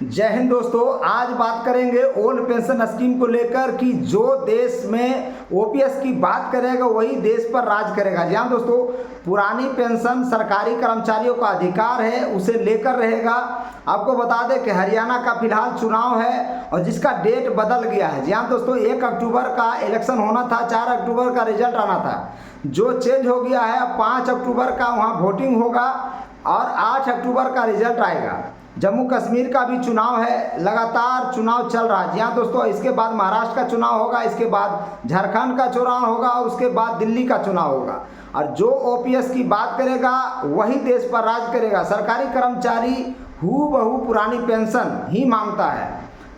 जय हिंद दोस्तों। आज बात करेंगे ओल्ड पेंशन स्कीम को लेकर कि जो देश में ओपीएस की बात करेगा वही देश पर राज करेगा। जी हाँ दोस्तों, पुरानी पेंशन सरकारी कर्मचारियों का अधिकार है, उसे लेकर रहेगा। आपको बता दें कि हरियाणा का फिलहाल चुनाव है और जिसका डेट बदल गया है। जी हाँ दोस्तों, 1 अक्टूबर का इलेक्शन होना था, 4 अक्टूबर का रिजल्ट आना था, जो चेंज हो गया है। 5 अक्टूबर का वहाँ वोटिंग होगा और 8 अक्टूबर का रिजल्ट आएगा। जम्मू कश्मीर का भी चुनाव है, लगातार चुनाव चल रहा है। जी हाँ दोस्तों, इसके बाद महाराष्ट्र का चुनाव होगा, इसके बाद झारखंड का चुनाव होगा, उसके बाद दिल्ली का चुनाव होगा। और जो ओपीएस की बात करेगा वही देश पर राज करेगा। सरकारी कर्मचारी हूबहू पुरानी पेंशन ही मांगता है,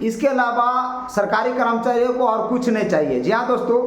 इसके अलावा सरकारी कर्मचारियों को और कुछ नहीं चाहिए। जी हाँ दोस्तों,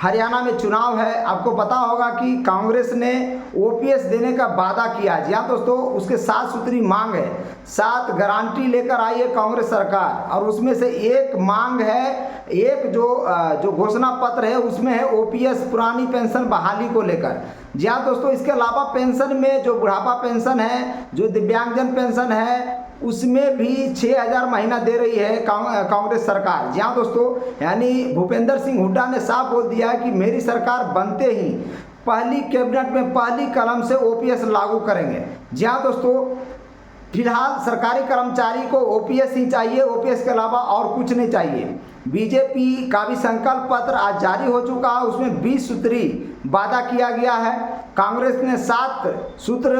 हरियाणा में चुनाव है। आपको पता होगा कि कांग्रेस ने ओपीएस देने का वादा किया। जी हाँ दोस्तों, उसके 7 सूत्री मांग है, 7 गारंटी लेकर आई है कांग्रेस सरकार। और उसमें से एक मांग है, एक जो घोषणा पत्र है उसमें है ओपीएस पुरानी पेंशन बहाली को लेकर। जी हाँ दोस्तों, इसके अलावा पेंशन में जो बुढ़ापा पेंशन है, जो दिव्यांगजन पेंशन है, उसमें भी 6,000 महीना दे रही है कांग्रेस सरकार। जी हाँ दोस्तों, यानी भूपेंद्र सिंह हुड्डा ने साफ बोल दिया है कि मेरी सरकार बनते ही पहली कैबिनेट में पहली कलम से ओपीएस लागू करेंगे। जी हाँ दोस्तों, फिलहाल सरकारी कर्मचारी को ओपीएस ही चाहिए, ओपीएस के अलावा और कुछ नहीं चाहिए। बीजेपी का भी संकल्प पत्र आज जारी हो चुका है, उसमें 20 सूत्री वादा किया गया है। कांग्रेस ने 7 सूत्र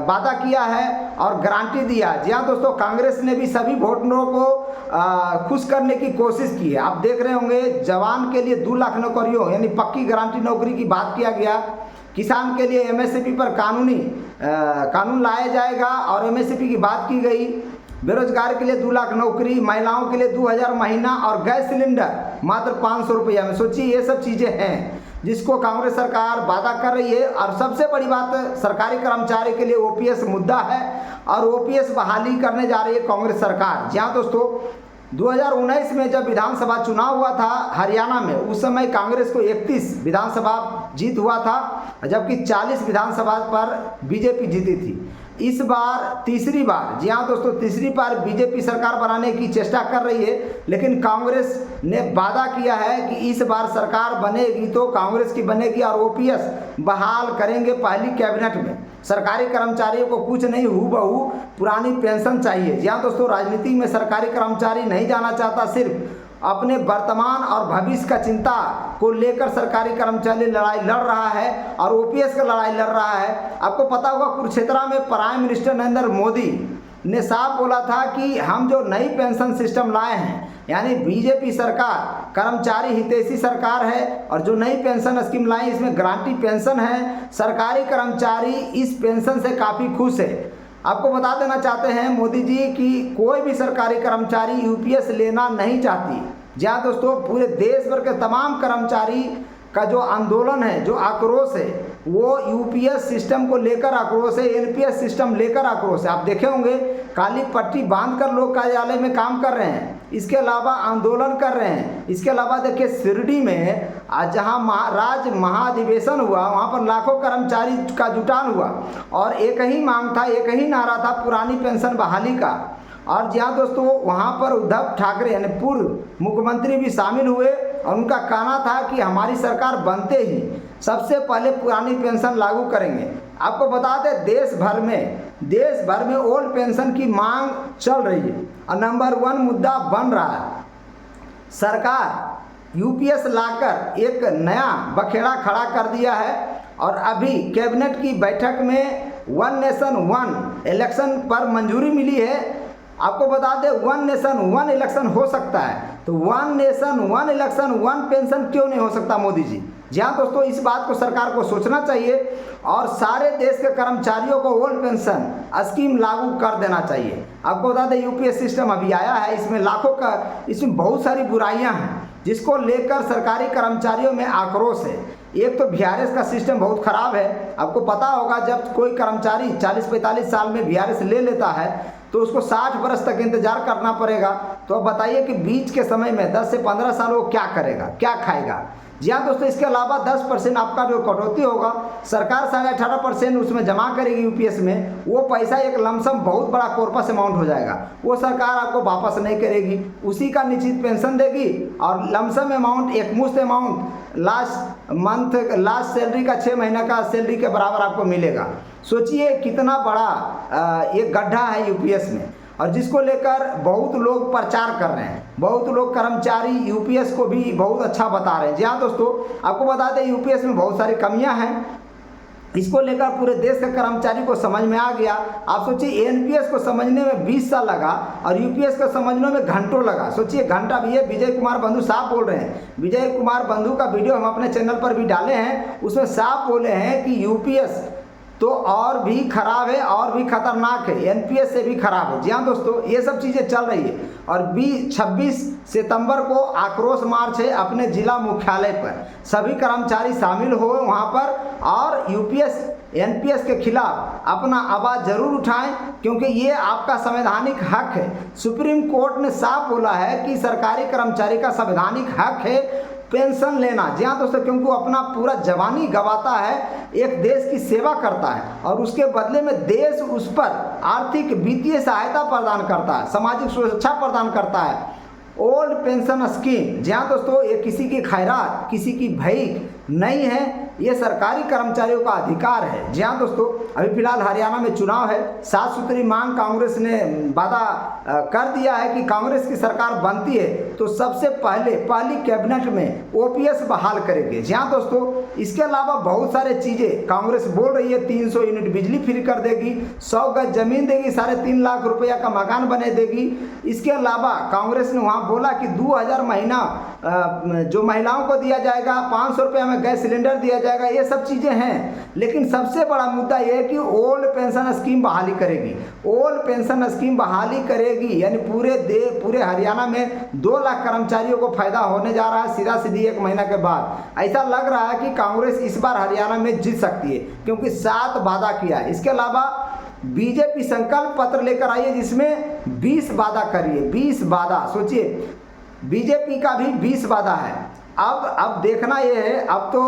वादा किया है और गारंटी दिया। जी हाँ दोस्तों, कांग्रेस ने भी सभी वोटरों को खुश करने की कोशिश की है। आप देख रहे होंगे, जवान के लिए 2 लाख नौकरियों यानी पक्की गारंटी नौकरी की बात किया गया। किसान के लिए एमएसपी पर कानून लाया जाएगा और एमएसपी की बात की गई। बेरोजगार के लिए 2 लाख नौकरी, महिलाओं के लिए 2,000 महीना और गैस सिलेंडर मात्र 500 रुपया में। सोचिए, ये सब चीज़ें हैं जिसको कांग्रेस सरकार वादा कर रही है। और सबसे बड़ी बात, सरकारी कर्मचारी के लिए ओपीएस मुद्दा है और ओपीएस बहाली करने जा रही है कांग्रेस सरकार। जी हाँ दोस्तों, 2019 में जब विधानसभा चुनाव हुआ था हरियाणा में, उस समय कांग्रेस को 31 विधानसभा जीत हुआ था, जबकि 40 विधानसभा पर बीजेपी जीती थी। इस बार तीसरी बार, जी हाँ दोस्तों, तीसरी बार बीजेपी सरकार बनाने की चेष्टा कर रही है। लेकिन कांग्रेस ने वादा किया है कि इस बार सरकार बनेगी तो कांग्रेस की बनेगी और ओपीएस बहाल करेंगे पहली कैबिनेट में। सरकारी कर्मचारियों को कुछ नहीं, हूबहू पुरानी पेंशन चाहिए। जी हाँ दोस्तों, राजनीति में सरकारी कर्मचारी नहीं जाना चाहता, सिर्फ अपने वर्तमान और भविष्य का चिंता को लेकर सरकारी कर्मचारी लड़ाई लड़ रहा है और ओपीएस का लड़ाई लड़ रहा है। आपको पता होगा, कुरुक्षेत्र में प्राइम मिनिस्टर नरेंद्र मोदी ने साफ बोला था कि हम जो नई पेंशन सिस्टम लाए हैं, यानी बीजेपी सरकार कर्मचारी हितैषी सरकार है और जो नई पेंशन स्कीम लाई इसमें गारंटी पेंशन है। सरकारी कर्मचारी इस पेंशन से काफ़ी खुश है। आपको बता देना चाहते हैं मोदी जी कि कोई भी सरकारी कर्मचारी यूपीएस लेना नहीं चाहती। जी हाँ दोस्तों, पूरे देश भर के तमाम कर्मचारी का जो आंदोलन है, जो आक्रोश है, वो यूपीएस सिस्टम को लेकर आक्रोश है, एनपीएस सिस्टम लेकर आक्रोश है। आप देखे होंगे, काली पट्टी बांधकर लोग कार्यालय में काम कर रहे हैं, इसके अलावा आंदोलन कर रहे हैं। इसके अलावा देखिए, शिरडी में आज जहाँ राज्य महाधिवेशन हुआ, वहाँ पर लाखों कर्मचारी का जुटान हुआ और एक ही मांग था, एक ही नारा था, पुरानी पेंशन बहाली का। और जी हाँ दोस्तों, वहाँ पर उद्धव ठाकरे यानी पूर्व मुख्यमंत्री भी शामिल हुए और उनका कहना था कि हमारी सरकार बनते ही सबसे पहले पुरानी पेंशन लागू करेंगे। आपको बता दें, देश भर में ओल्ड पेंशन की मांग चल रही है और नंबर 1 मुद्दा बन रहा है। सरकार यूपीएस लाकर एक नया बखेड़ा खड़ा कर दिया है और अभी कैबिनेट की बैठक में 1 नेशन 1 इलेक्शन पर मंजूरी मिली है। आपको बता दें, 1 नेशन 1 इलेक्शन हो सकता है, तो 1 नेशन 1 इलेक्शन 1 पेंशन क्यों नहीं हो सकता मोदी जी? जी हाँ दोस्तों, इस बात को सरकार को सोचना चाहिए और सारे देश के कर्मचारियों को ओल्ड पेंशन स्कीम लागू कर देना चाहिए। आपको बता दें, यूपीएस सिस्टम अभी आया है, इसमें बहुत सारी बुराइयां हैं जिसको लेकर सरकारी कर्मचारियों में आक्रोश है। एक तो वीआरएस का सिस्टम बहुत ख़राब है। आपको पता होगा, जब कोई कर्मचारी 40-45 साल में वीआरएस ले लेता है तो उसको 60 वर्ष तक इंतजार करना पड़ेगा। तो अब बताइए कि बीच के समय में 10 से 15 साल वो क्या करेगा, क्या खाएगा? जी हाँ दोस्तों, इसके अलावा 10% आपका जो कटौती होगा, सरकार 18.5% उसमें जमा करेगी यूपीएस में, वो पैसा एक लमसम बहुत बड़ा कॉर्पस अमाउंट हो जाएगा, वो सरकार आपको वापस नहीं करेगी, उसी का निश्चित पेंशन देगी और लमसम अमाउंट, एकमुश्त अमाउंट लास्ट सैलरी का 6 महीना का सैलरी के बराबर आपको मिलेगा। सोचिए कितना बड़ा एक गड्ढा है यूपीएस में, और जिसको लेकर बहुत लोग प्रचार कर रहे हैं, बहुत लोग कर्मचारी यूपीएस को भी बहुत अच्छा बता रहे हैं। जी हाँ दोस्तों, आपको बता दें यूपीएस में बहुत सारी कमियां हैं, इसको लेकर पूरे देश के कर्मचारी को समझ में आ गया। आप सोचिए एनपीएस को समझने में 20 साल लगा और यूपीएस को समझने में घंटों लगा। सोचिए घंटा भी। ये विजय कुमार बंधु साहब बोल रहे हैं, विजय कुमार बंधु का वीडियो हम अपने चैनल पर भी डाले हैं, उसमें साफ बोले हैं कि यूपीएस तो और भी खराब है और भी खतरनाक है, एनपीएस से भी खराब है। जी हाँ दोस्तों, ये सब चीज़ें चल रही है और 26 सितंबर को आक्रोश मार्च है अपने जिला मुख्यालय पर, सभी कर्मचारी शामिल हो वहाँ पर और यूपीएस एनपीएस के खिलाफ अपना आवाज़ जरूर उठाएं, क्योंकि ये आपका संवैधानिक हक है। सुप्रीम कोर्ट ने साफ बोला है कि सरकारी कर्मचारी का संवैधानिक हक है पेंशन लेना। जी हाँ दोस्तों, क्योंकि वो अपना पूरा जवानी गंवाता है, एक देश की सेवा करता है और उसके बदले में देश उस पर आर्थिक वित्तीय सहायता प्रदान करता है, सामाजिक सुरक्षा प्रदान करता है। ओल्ड पेंशन स्कीम, जी हाँ दोस्तों, ये किसी की खैरात, किसी की भीख नहीं है, ये सरकारी कर्मचारियों का अधिकार है। जी हाँ दोस्तों, अभी फिलहाल हरियाणा में चुनाव है, 7 सूत्री मांग कांग्रेस ने वादा कर दिया है कि कांग्रेस की सरकार बनती है तो सबसे पहली कैबिनेट में ओपीएस बहाल करेंगे। जी हाँ दोस्तों, इसके अलावा बहुत सारे चीज़ें कांग्रेस बोल रही है, 300 यूनिट बिजली फ्री कर देगी, 100 गज जमीन देगी, 3.5 लाख रुपया का मकान बने देगी। इसके अलावा कांग्रेस ने वहाँ बोला कि 2000 महीना जो महिलाओं को दिया जाएगा, 500 रुपये में गैस सिलेंडर दिया जाएगा, ये सब चीज़ें हैं। लेकिन सबसे बड़ा मुद्दा ये है कि ओल्ड पेंशन स्कीम बहाली करेगी, ओल्ड पेंशन स्कीम बहाली करेगी, यानी पूरे हरियाणा में 2 लाख कर्मचारियों को फायदा होने जा रहा है सीधा सीधी 1 महीना के बाद। ऐसा लग रहा है कि कांग्रेस इस बार हरियाणा में जीत सकती है, क्योंकि 7 वादा किया है। इसके अलावा बीजेपी संकल्प पत्र लेकर आई है जिसमें 20 वादा करिए, 20 वादा। सोचिए बीजेपी का भी 20 वादा है। अब देखना ये है, अब तो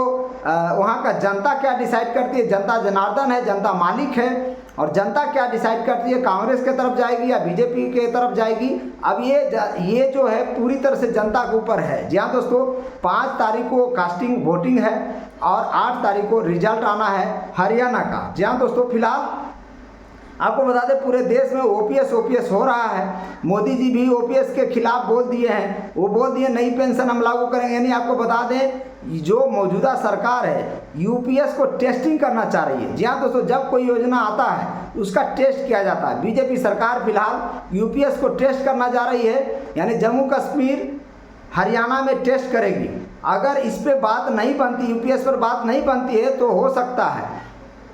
वहाँ का जनता क्या डिसाइड करती है। जनता जनार्दन है, जनता मालिक है, और जनता क्या डिसाइड करती है, कांग्रेस के तरफ जाएगी या बीजेपी के तरफ जाएगी। अब ये जो है पूरी तरह से जनता के ऊपर है। जी हाँ दोस्तों, 5 तारीख को कास्टिंग वोटिंग है और 8 तारीख को रिजल्ट आना है हरियाणा का। जी हाँ दोस्तों, फिलहाल आपको बता दें पूरे देश में ओपीएस हो रहा है। मोदी जी भी ओपीएस के खिलाफ बोल दिए हैं, वो बोल दिए नई पेंशन हम लागू करेंगे। यानी आपको बता दें जो मौजूदा सरकार है यूपीएस को टेस्टिंग करना चाह रही है। जी हाँ दोस्तों, जब कोई योजना आता है उसका टेस्ट किया जाता है। बीजेपी सरकार फिलहाल यूपीएस को टेस्ट करना जा रही है, यानी जम्मू कश्मीर हरियाणा में टेस्ट करेगी। अगर इस पर बात नहीं बनती, यूपीएस पर बात नहीं बनती है, तो हो सकता है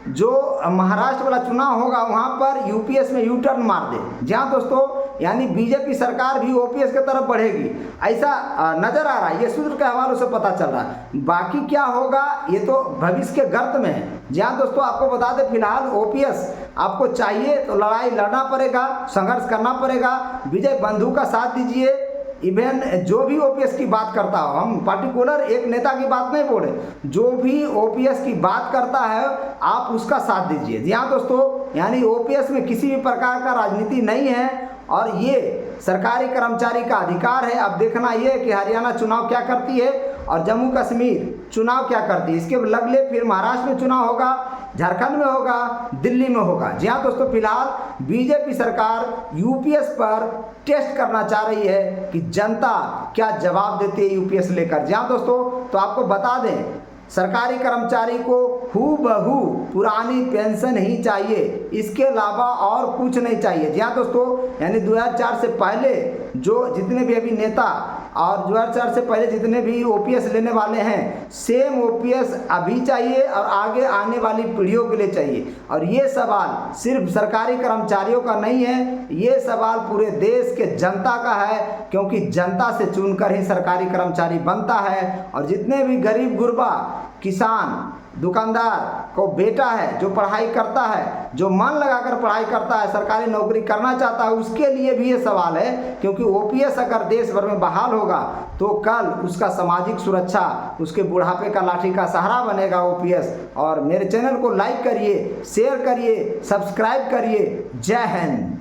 जो महाराष्ट्र वाला चुनाव होगा वहाँ पर यूपीएस में यू टर्न मार दे। जहाँ दोस्तों यानी बीजेपी सरकार भी ओपीएस की तरफ बढ़ेगी, ऐसा नजर आ रहा है। ये सूत्र के हवालों से पता चल रहा है। बाकी क्या होगा ये तो भविष्य के गर्त में है। जहाँ दोस्तों आपको बता दें फिलहाल ओपीएस आपको चाहिए तो लड़ाई लड़ना पड़ेगा, संघर्ष करना पड़ेगा। विजय बंधु का साथ दीजिए। इवन जो भी ओपीएस की बात करता हो, हम पर्टिकुलर एक नेता की बात नहीं बोल रहे, जो भी ओपीएस की बात करता है आप उसका साथ दीजिए। जी हाँ दोस्तों, यानी ओपीएस में किसी भी प्रकार का राजनीति नहीं है और ये सरकारी कर्मचारी का अधिकार है। अब देखना ये कि हरियाणा चुनाव क्या करती है और जम्मू कश्मीर चुनाव क्या करती है। इसके लगले फिर महाराष्ट्र में चुनाव होगा, झारखंड में होगा, दिल्ली में होगा। जी हाँ दोस्तों, फिलहाल बीजेपी सरकार यूपीएस पर टेस्ट करना चाह रही है कि जनता क्या जवाब देती है यूपीएस लेकर। जी हाँ दोस्तों, तो आपको बता दें सरकारी कर्मचारी को हूबहू पुरानी पेंशन ही चाहिए, इसके अलावा और कुछ नहीं चाहिए। जी हाँ दोस्तों, यानी 2004 से पहले जो जितने भी अभी नेता और 2004 से पहले जितने भी ओपीएस लेने वाले हैं, सेम ओपीएस अभी चाहिए और आगे आने वाली पीढ़ियों के लिए चाहिए। और ये सवाल सिर्फ सरकारी कर्मचारियों का नहीं है, ये सवाल पूरे देश के जनता का है, क्योंकि जनता से चुनकर ही सरकारी कर्मचारी बनता है। और जितने भी गरीब गुरबा किसान, दुकानदार को बेटा है जो पढ़ाई करता है, जो मन लगाकर पढ़ाई करता है, सरकारी नौकरी करना चाहता है, उसके लिए भी ये सवाल है। क्योंकि ओपीएस अगर देश भर में बहाल होगा तो कल उसका सामाजिक सुरक्षा, उसके बुढ़ापे का लाठी का सहारा बनेगा ओपीएस। और मेरे चैनल को लाइक करिए, शेयर करिए, सब्सक्राइब करिए। जय हिंद।